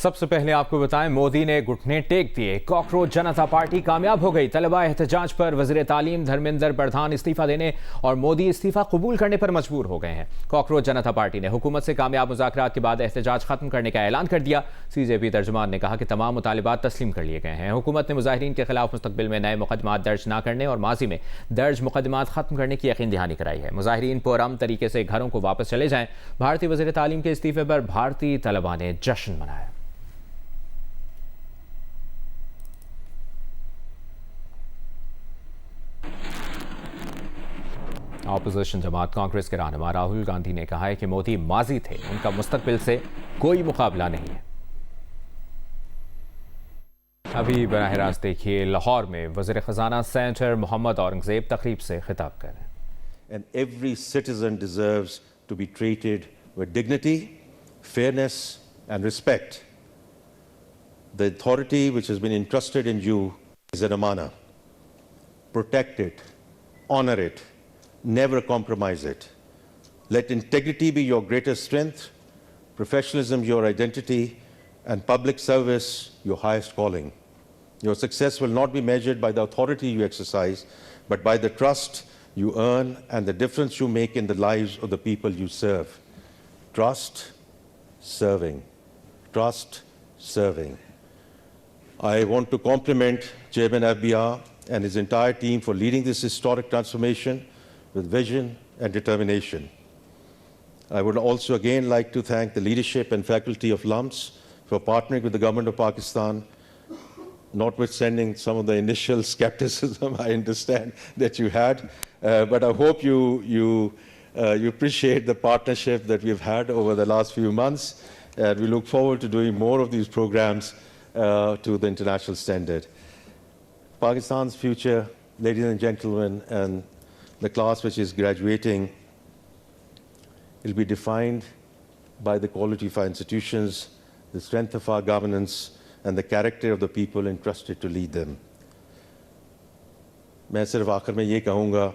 सबसे पहले आपको बताएं, मोदी ने घुटने टेक दिए, कॉकरोच जनता पार्टी कामयाब हो गई। तलबा एहतजाज पर वज़ीर तालीम धर्मेंद्र प्रधान इस्तीफा देने और मोदी इस्तीफा कबूल करने पर मजबूर हो गए हैं। कॉकरोच जनता पार्टी ने हुकूमत से कामयाब मुज़ाकरात के बाद एहतजाज खत्म करने का ऐलान कर दिया। CJP तर्जुमान ने कहा कि तमाम मुतालिबात तस्लीम कर लिए गए हैं। हुकूमत ने मुजाहिरीन के खिलाफ मुस्तकबिल में नए मुकदमात दर्ज न करने और माजी में दर्ज मुकदमात खत्म करने की यकीन दहानी कराई है। मुजाहिरीन पुरअमन तरीके से घरों को वापस चले जाएं। भारतीय वज़ीर तालीम के इस्तीफे पर भारतीय तलबा ने जश्न मनाया। ऑपोजिशन जमात कांग्रेस के रहनुमा राहुल गांधी ने कहा है कि मोदी माजी थे, उनका मुस्तकबिल से कोई मुकाबला नहीं है। अभी बराह रास्त देखिए, लाहौर में वज़ीर खजाना सेनेटर मोहम्मद औरंगजेब तकरीब से खिताब कर रहे हैं। And every citizen deserves to be treated with dignity, fairness and respect. The authority which has been entrusted in you is an amana. Protect it, honor it, never compromise it. Let integrity be your greatest strength, professionalism your identity, and public service your highest calling. Your success will not be measured by the authority you exercise, but by the trust you earn and the difference you make in the lives of the people you serve. Trust, serving. Trust, serving. I want to compliment Chairman FBR and his entire team for leading this historic transformation with vision and determination. I would also again like to thank the leadership and faculty of LUMS for partnering with the government of Pakistan, notwithstanding some of the initial skepticism I understand that you had. But I hope you appreciate the partnership that we've had over the last few months. And we look forward to doing more of these programs to the international standard. Pakistan's future, ladies and gentlemen, and the class which is graduating will be defined by the quality of our institutions, the strength of our governance, and the character of the people entrusted to lead them. मैं सिर्फ आखिर में ये कहूँगा,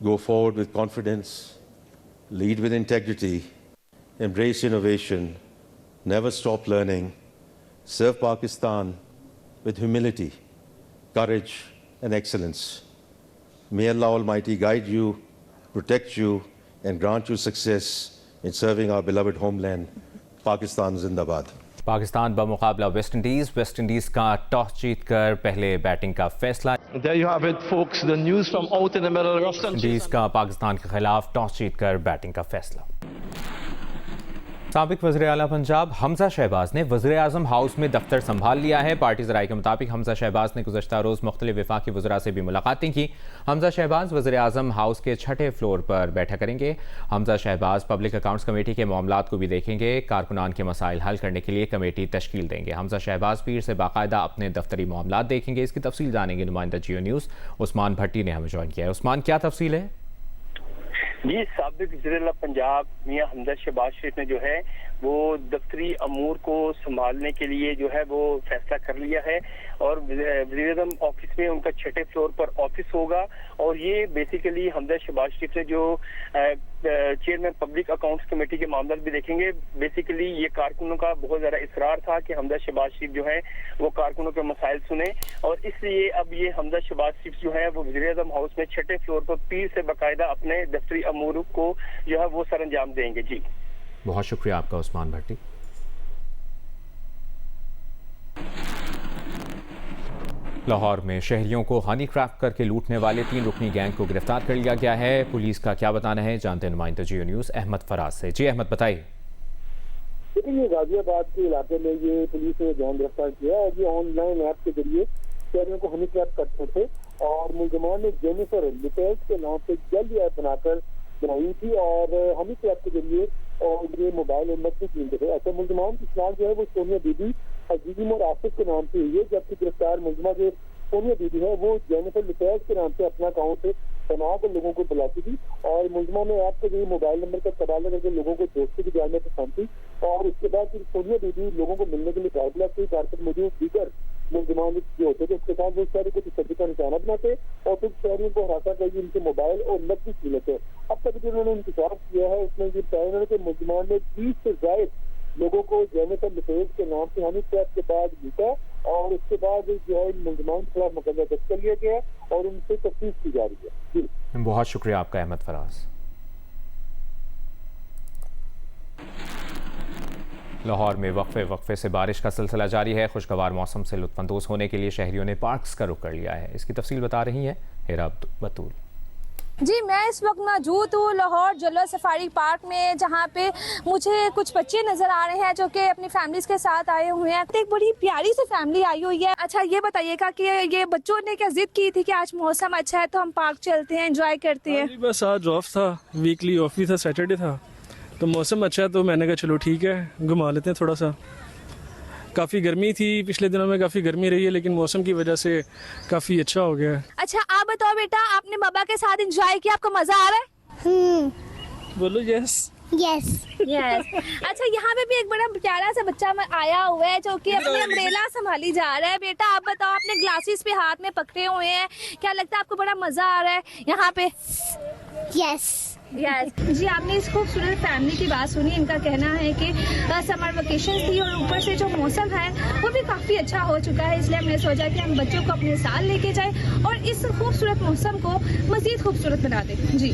go forward with confidence, lead with integrity, embrace innovation, never stop learning, serve Pakistan with humility, courage, and excellence. May Allah Almighty guide you, protect you, and grant you success in serving our beloved homeland. Pakistan Zindabad. Pakistan बमुकाबला West Indies का toss जीतकर पहले batting का फैसला। There you have it, folks. The news from out in the middle. Waste Indies का पाकिस्तान के खिलाफ toss जीतकर बैटिंग का फैसला। साबिक वज़ीर आला पंजाब हमजा शहबाज ने वज़ीर आज़म हाउस में दफ्तर संभाल लिया है। पार्टी ज़राए के मुताबिक हमजा शहबाज ने गुज़श्ता रोज़ मुख्तलिफ वफाकी वज़रा से भी मुलाकातें की। हमजा शहबाज वज़ीर आज़म हाउस के 6ठे फ्लोर पर बैठक करेंगे। Hamza Shahbaz public accounts committee के मामलात को भी देखेंगे। कारकुनान के मसाइल हल करने के लिए कमेटी तश्कील देंगे। हमजा शहबाज पीर से बाकायदा अपने दफ्तरी मामलात देखेंगे। इसकी तफसील जानेंगे नुमाइंदा जियो न्यूज़ उस्मान भट्टी ने हमें ज्वाइन किया है। उस्मान, क्या तफसील है? जी, साबिक वज़ीर पंजाब मियां हमजा शहबाज शरीफ ने जो है वो दफ्तरी अमूर को संभालने के लिए जो है वो फैसला कर लिया है और वज़ीर-ए-आज़म ऑफिस में उनका 6ठे फ्लोर पर ऑफिस होगा। और ये बेसिकली हमजा शहबाज शरीफ ने जो चेयरमैन पब्लिक अकाउंट्स कमेटी के मामला भी देखेंगे। बेसिकली ये कारकुनों का बहुत ज़्यादा इसरार था कि हमजा शहबाज शरीफ जो है वो कारकुनों के मसाइल सुने, और इसलिए अब ये हमजा शहबाज शरीफ जो है वो वज़ीर-ए-आज़म हाउस में 6ठे फ्लोर पर पीर से बाकायदा अपने दफ्तरी अमूर को जो है वो सर अंजाम देंगे। जी, बहुत शुक्रिया आपका उस्मान भट्टी। लाहौर में शहरियों को हनी ट्रैप करके लूटने वाले 3 रुकनी गैंग को गिरफ्तार कर लिया गया है। पुलिस का क्या बताना है, जानते हैं नुमाइंदा जियो न्यूज़ अहमद फराज से। जी अहमद, बताइए। देखिए, गाजियाबाद के इलाके में ये पुलिस ने गैंग गिरफ्तार किया और ये ऑनलाइन ऐप के जरिए शहरियों को हनी ट्रैप करते थे और मुलजमान ने जेनिफर लिपेज के नाम पे जल्द ऐप बनाई थी और हनी ट्रैप के जरिए और ये मोबाइल नंबर से छीनते थे। ऐसे मुलजमान की शनाख्त जो है वो सोनिया बीबी और जीजिम और आसिफ के नाम से हुई है, जबकि गिरफ्तार मुलजमा जो सोनिया बीबी है वो जेनिफर लिपेज के नाम से अपना अकाउंट बना कर लोगों को बुलाती थी और मुलजमा ने ऐप के जरिए मोबाइल नंबर का तबादला करके लोगों को दोस्ती की जान में पसंद थी। और उसके बाद फिर सोनिया बीबी लोगों को मिलने के लिए घर बुलाती, घर पर मौजूद दीगर मुलजमान जो होते थे उसके साथ वो शहरी को तशद्दुद का निशाना बनाते और फिर शहरियों को हरासा करके उनके मोबाइल और नकदी छीन लेते। अब तक जो उन्होंने इंतजार किया है उसमें ये तय कि मुलजमान ने 20 से ज्यादा लोगों को जेनिफर लुपेज के नाम से हनी ट्रैप के बाद लूटा और उसके बाद जो है मुलजमान के खिलाफ मुकदमा दर्ज कर लिया गया और उनसे तफ्तीश की जा रही है। जी बहुत शुक्रिया आपका अहमद फराज। लाहौर में वक्फे से बारिश का सिलसिला जारी है। खुशगवार मौसम से लुत्फानंदोज होने के लिए शहरियों ने पार्क्स का रुख कर लिया है। इसकी तफसील बता रही हैं हेरा बतूल। जी, मैं इस वक्त मौजूद हूँ लाहौर जलवा सफारी पार्क में, जहाँ पे मुझे कुछ बच्चे नजर आ रहे हैं जो कि अपनी फैमिलीज के साथ आए हुए हैं। एक बड़ी प्यारी सी फैमिली आई हुई है। अच्छा, ये बताइएगा कि ये बच्चों ने क्या जिद की थी कि आज मौसम अच्छा है तो हम पार्क चलते हैं, एंजॉय करते हैं? बस आज ऑफ था, वीकली ऑफ भी था, सैटरडे था, तो मौसम अच्छा है तो मैंने कहा चलो ठीक है घुमा लेते हैं थोड़ा सा। काफ़ी गर्मी थी, पिछले दिनों में काफ़ी गर्मी रही है, लेकिन मौसम की वजह से काफ़ी अच्छा हो गया है। अच्छा, आप बताओ बेटा, आपने बाबा के साथ एंजॉय किया, आपको मजा आ रहा है? बोलो यस यस। अच्छा, यहाँ पे भी एक बड़ा प्यारा सा बच्चा आया हुआ है जो कि अपनी अम्ब्रेला संभाली जा रहा है। बेटा आप बताओ, आपने ग्लासेस पे हाथ में पकड़े हुए हैं, क्या लगता है आपको बड़ा मजा आ रहा है यहाँ पे? यस। जी, आपने इस खूबसूरत फैमिली की बात सुनी। इनका कहना है कि समर वेकेशन थी और ऊपर से जो मौसम है वो भी काफ़ी अच्छा हो चुका है, इसलिए हमने सोचा कि हम बच्चों को अपने साथ लेके जाएं और इस खूबसूरत मौसम को मज़ीद खूबसूरत बना दें। जी।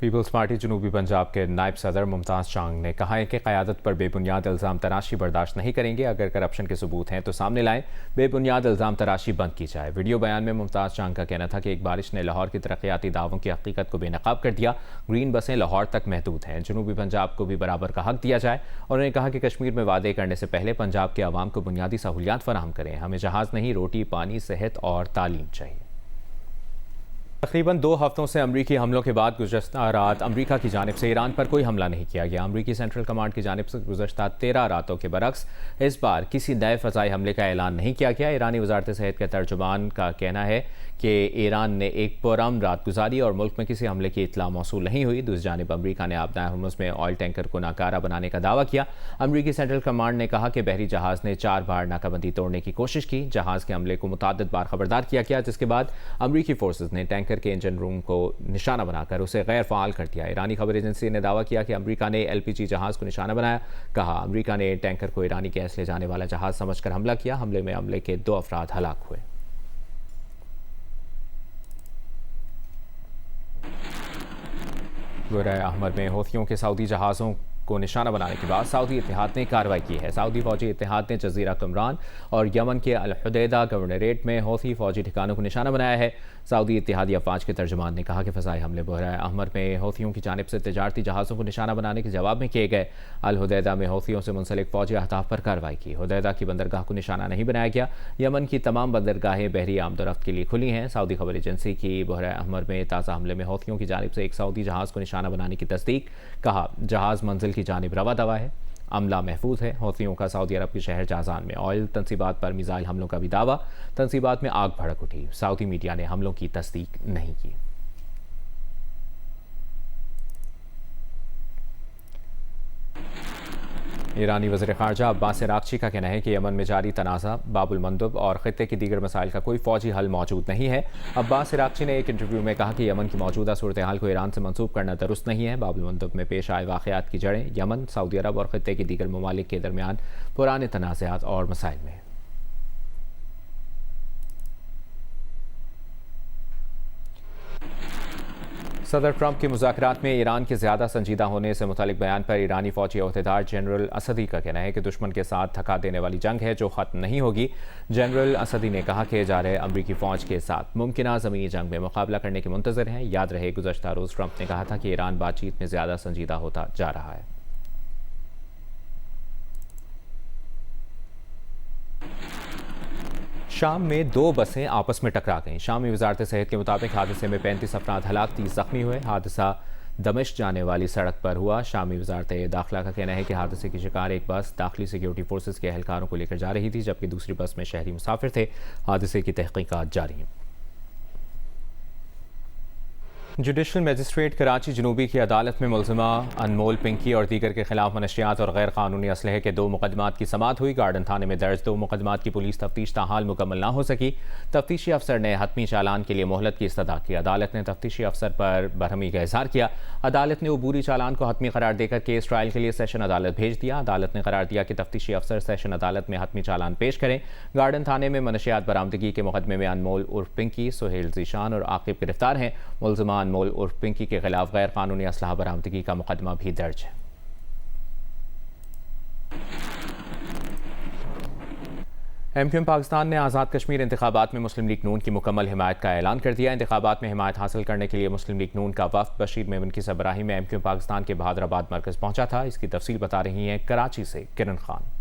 पीपल्स पार्टी जनूबी पंजाब के नायब सदर मुमताज़ चांग ने कहा है कि क़यादत पर बेबुनियाद इल्ज़ाम तराशी बर्दाश्त नहीं करेंगे। अगर करप्शन के सबूत हैं तो सामने लाएं, बेबुनियाद इल्ज़ाम तराशी बंद की जाए। वीडियो बयान में मुमताज़ चांग का कहना था कि एक बारिश ने लाहौर की तरक्याती दावों की हकीकत को बेनकाब कर दिया। ग्रीन बसें लाहौर तक महदूद हैं, जनूबी पंजाब को भी बराबर का हक दिया जाए। और उन्होंने कहा कि कश्मीर में वादे करने से पहले पंजाब के आवाम को बुनियादी सहूलियात फराहम करें। हमें जहाज़ नहीं, रोटी, पानी, सेहत और तालीम चाहिए। तकरीबन 2 हफ्तों से अमरीकी हमलों के बाद गुज़श्ता रात अमरीका की जानिब से ईरान पर कोई हमला नहीं किया गया। अमरीकी सेंट्रल कमांड की जानिब से गुज़श्ता 13 रातों के बरक्स इस बार किसी नए फ़ज़ाई हमले का ऐलान नहीं किया गया। ईरानी वज़ारत सेहत के तर्जुमान का कहना है कि ईरान ने एक पुरअमन रात गुजारी और मुल्क में किसी हमले की इतला मौसूल नहीं हुई। दूसरी जानिब अमरीका ने आबदाए हुर्मुज़ में ऑयल टैंकर को नाकारा बनाने का दावा किया। अमरीकी सेंट्रल कमांड ने कहा कि बहरी जहाज़ ने 4 बार नाकाबंदी तोड़ने की कोशिश की। जहाज़ के हमले को मुतअद्दिद बार खबरदार किया गया, जिसके बाद अमरीकी फोर्सेज ने टैंकर के इंजन रूम को निशाना बनाकर उसे गैर फ़ाल कर दिया। ईरानी खबर एजेंसी ने दावा किया कि अमरीका ने LPG जहाज़ को निशाना बनाया। कहा अमरीका ने टैंकर को ईरानी गैस ले जाने वाला जहाज़ समझकर हमला किया। हमले में अमले के 2 अफराद हलाक हुए। बुरह अहमद में हौथियों के सऊदी जहाज़ों को निशाना बनाने के बाद सऊदी इत्तेहाद ने कार्रवाई की है। सऊदी फौजी इत्तेहाद ने जजीरा कमरान और यमन के अल हुदैदा गवर्नरेट में हौथी फौजी ठिकानों को निशाना बनाया है। सऊदी इत्तेहादी अफवाज के तर्जुमान ने कहा कि फ़ज़ाई हमले बुरह अहमद में हौथियों की जानिब से तिजारती जहाज़ों को निशाना बनाने के जवाब में किए गए। अल हुदैदा में हौथियों से मुंसलिक फौजी अहदाफ पर कार्रवाई की। हुदैदा की बंदरगाह को निशाना नहीं बनाया गया। यमन की तमाम बंदरगाहें बहरी आमदोरफ्त के लिए खुली हैं। सऊदी खबर एजेंसी की बुरह अहमद में ताज़ा हमले में हौथियों की जानिब से एक सऊदी जहाज़ को निशाना बनाने की तस्दीक। कहा जहाज़ मंजिल की जानिब रवा दवा है, अमला महफूज है। हौथियों का सऊदी अरब के शहर जाजान में ऑयल तनसीबात पर मिसाइल हमलों का भी दावा। तनसीबात में आग भड़क उठी। सऊदी मीडिया ने हमलों की तस्दीक नहीं की। ईरानी वज़ीर ख़ारजा अब्बास इराक़ची का कहना है कि यमन में जारी तनाज़ा, बाबुल मंदब और ख़ित्ते की दीगर मसाइल का कोई फ़ौजी हल मौजूद नहीं है। अब्बास इराक़ची ने एक इंटरव्यू में कहा कि यमन की मौजूदा सूरत हाल को ईरान से मंसूब करना दुरुस्त नहीं है। बाबुल मंदब में पेश आए वाक़यात की जड़ें यमन, सऊदी अरब और ख़ित्ते की दीगर ममालिक के दरमियान पुराने तनाज़ात और मसाइल में। सदर ट्रंप के मुज़ाकरात में ईरान के ज़्यादा संजीदा होने से मुतालिक बयान पर ईरानी फ़ौजी अहदेदार जनरल असदी का कहना है कि दुश्मन के साथ थका देने वाली जंग है जो ख़त्म नहीं होगी। जनरल असदी ने कहा कि जा रहे अमरीकी फ़ौज के साथ मुमकिन ज़मीनी जंग में मुकाबला करने के मुंतज़र हैं। याद रहे गुज़श्ता रोज़ ट्रंप ने कहा था कि ईरान बातचीत में ज़्यादा संजीदा होता जा रहा है। शाम में 2 बसें आपस में टकरा गईं। शामी वज़ारत सेहत के मुताबिक हादसे में 35 अफराद हलाक, 30 ज़ख्मी हुए। हादसा दमिश्क जाने वाली सड़क पर हुआ। शामी वज़ारत दाखिला का कहना है कि हादसे की शिकार एक बस दाखिली सिक्योरिटी फोर्सेस के एहलकारों को लेकर जा रही थी, जबकि दूसरी बस में शहरी मुसाफिर थे। हादसे की तहकीकात जारी हैं। जुडिशल मजिस्ट्रेट कराची जनूबी की अदालत में मुलजिमा अनमोल पिंकी और दीगर के खिलाफ मनशियात और गैर कानूनी असलहे के 2 मुकदमात की समाअत हुई। गार्डन थाने में दर्ज 2 मुकदमात की पुलिस तफ्तीश ताहाल मुकम्मल ना हो सकी। तफ्तीशी अफसर ने हतमी चालान के लिए मोहलत की इस्तदा की। अदालत ने तफ्तीशी अफसर पर बरहमी का इजहार किया। अदालत ने अबूरी चालान को हतमी करार देकर केस ट्रायल के लिए सेशन अदालत भेज दिया। अदालत ने करार दिया कि तफ्तीशी अफसर सेशन अदालत में हतमी चालान पेश करें। गार्डन थाने में मनशियात बरामदगी के मुकदमे में अनमोल उर्फ पिंकी, सुहेल जीशान और आकिब गिरफ्तार हैं। मुलजिमा अनमोल उर्फ पिंकी के खिलाफ गैर कानूनी असलहा बरामदगी का मुकदमा भी दर्ज है। एमक्यूएम पाकिस्तान ने आज़ाद कश्मीर इंतखाबात में मुस्लिम लीग नून की मुकम्मल हिमायत का ऐलान कर दिया। इंतखाबात में हिमायत हासिल करने के लिए मुस्लिम लीग नून का वफ्द बशीर मेमन की सरबराही में एमक्यूएम पाकिस्तान के बहादुराबाद मरकज पहुंचा था। इसकी तफसील बता रही हैं कराची से किरण खान।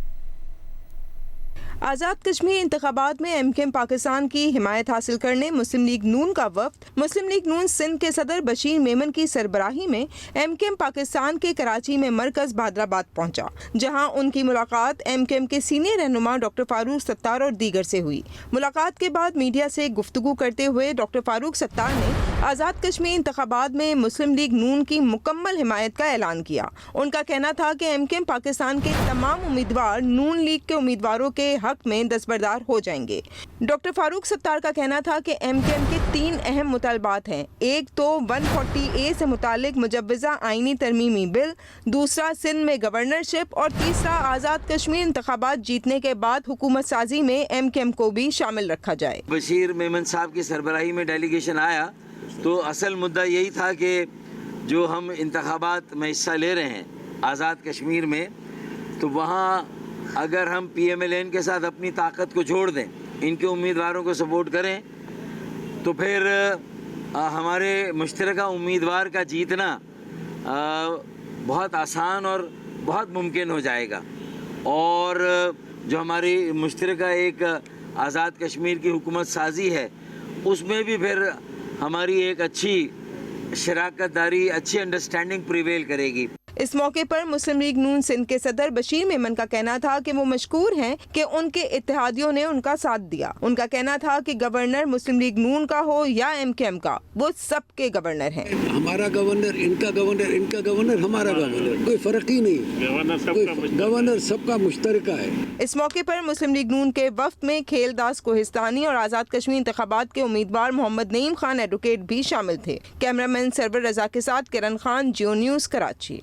आज़ाद कश्मीर इंतखाबात में एमक्यूएम पाकिस्तान की हिमायत हासिल करने मुस्लिम लीग नून का वफ्द मुस्लिम लीग नून सिंध के सदर बशीर मेमन की सरबराही में एमक्यूएम पाकिस्तान के कराची में मरकज बहादुराबाद पहुंचा, जहां उनकी मुलाकात एमक्यूएम के सीनियर रहनुमा डॉक्टर फारूक सत्तार और दीगर से हुई। मुलाकात के बाद मीडिया से गुफ्तगू करते हुए डॉक्टर फारूक सत्तार ने आज़ाद कश्मीर इंतखाबात में मुस्लिम लीग नून की मुकम्मल हिमायत का ऐलान किया। उनका कहना था कि एमक्यूएम पाकिस्तान के तमाम उम्मीदवार नून लीग के उम्मीदवारों के हक में दस्तबरदार हो जाएंगे। डॉक्टर फारूक सत्तार का कहना था कि एमक्यूएम के 3 अहम मुतालबात हैं। एक तो 140A से मुतालिक मुजव्वज़ा आईनी तरमीमी बिल, दूसरा सिंध में गवर्नरशिप और तीसरा आज़ाद कश्मीर इंतखाबात जीतने के बाद हुकूमत साजी में एमक्यूएम को भी शामिल रखा जाए। बशीर मेमन साहब की सरबराही में डेलीगेशन आया तो असल मुद्दा यही था कि जो हम इंतखाबात में हिस्सा ले रहे हैं आज़ाद कश्मीर में, तो वहाँ अगर हम PMLN के साथ अपनी ताकत को जोड़ दें, इनके उम्मीदवारों को सपोर्ट करें, तो फिर हमारे मुश्तरका उम्मीदवार का जीतना बहुत आसान और बहुत मुमकिन हो जाएगा। और जो हमारी मुश्तरका एक आज़ाद कश्मीर की हुकूमत साजी है, उसमें भी फिर हमारी एक अच्छी शराकतदारी, अच्छी अंडरस्टैंडिंग प्रिवेल करेगी। इस मौके पर मुस्लिम लीग नून सिंध के सदर बशीर मेमन का कहना था कि वो मशकूर हैं कि उनके इत्तेहादियों ने उनका साथ दिया। उनका कहना था कि गवर्नर मुस्लिम लीग नून का हो या एमक्यूएम का, वो सबके गवर्नर हैं। हमारा गवर्नर, इनका गवर्नर, इनका गवर्नर, हमारा गवर्नर, कोई फर्क ही नहीं, गवर्नर सबका मुश्तरका है। इस मौके पर मुस्लिम लीग नून के वफ्द में खेलदास कोहिस्तानी और आज़ाद कश्मीर इंतखाबात के उम्मीदवार मोहम्मद नईम खान एडवोकेट भी शामिल थे। कैमरामैन सरवर रजा के साथ किरण खान, जियो न्यूज़, कराची।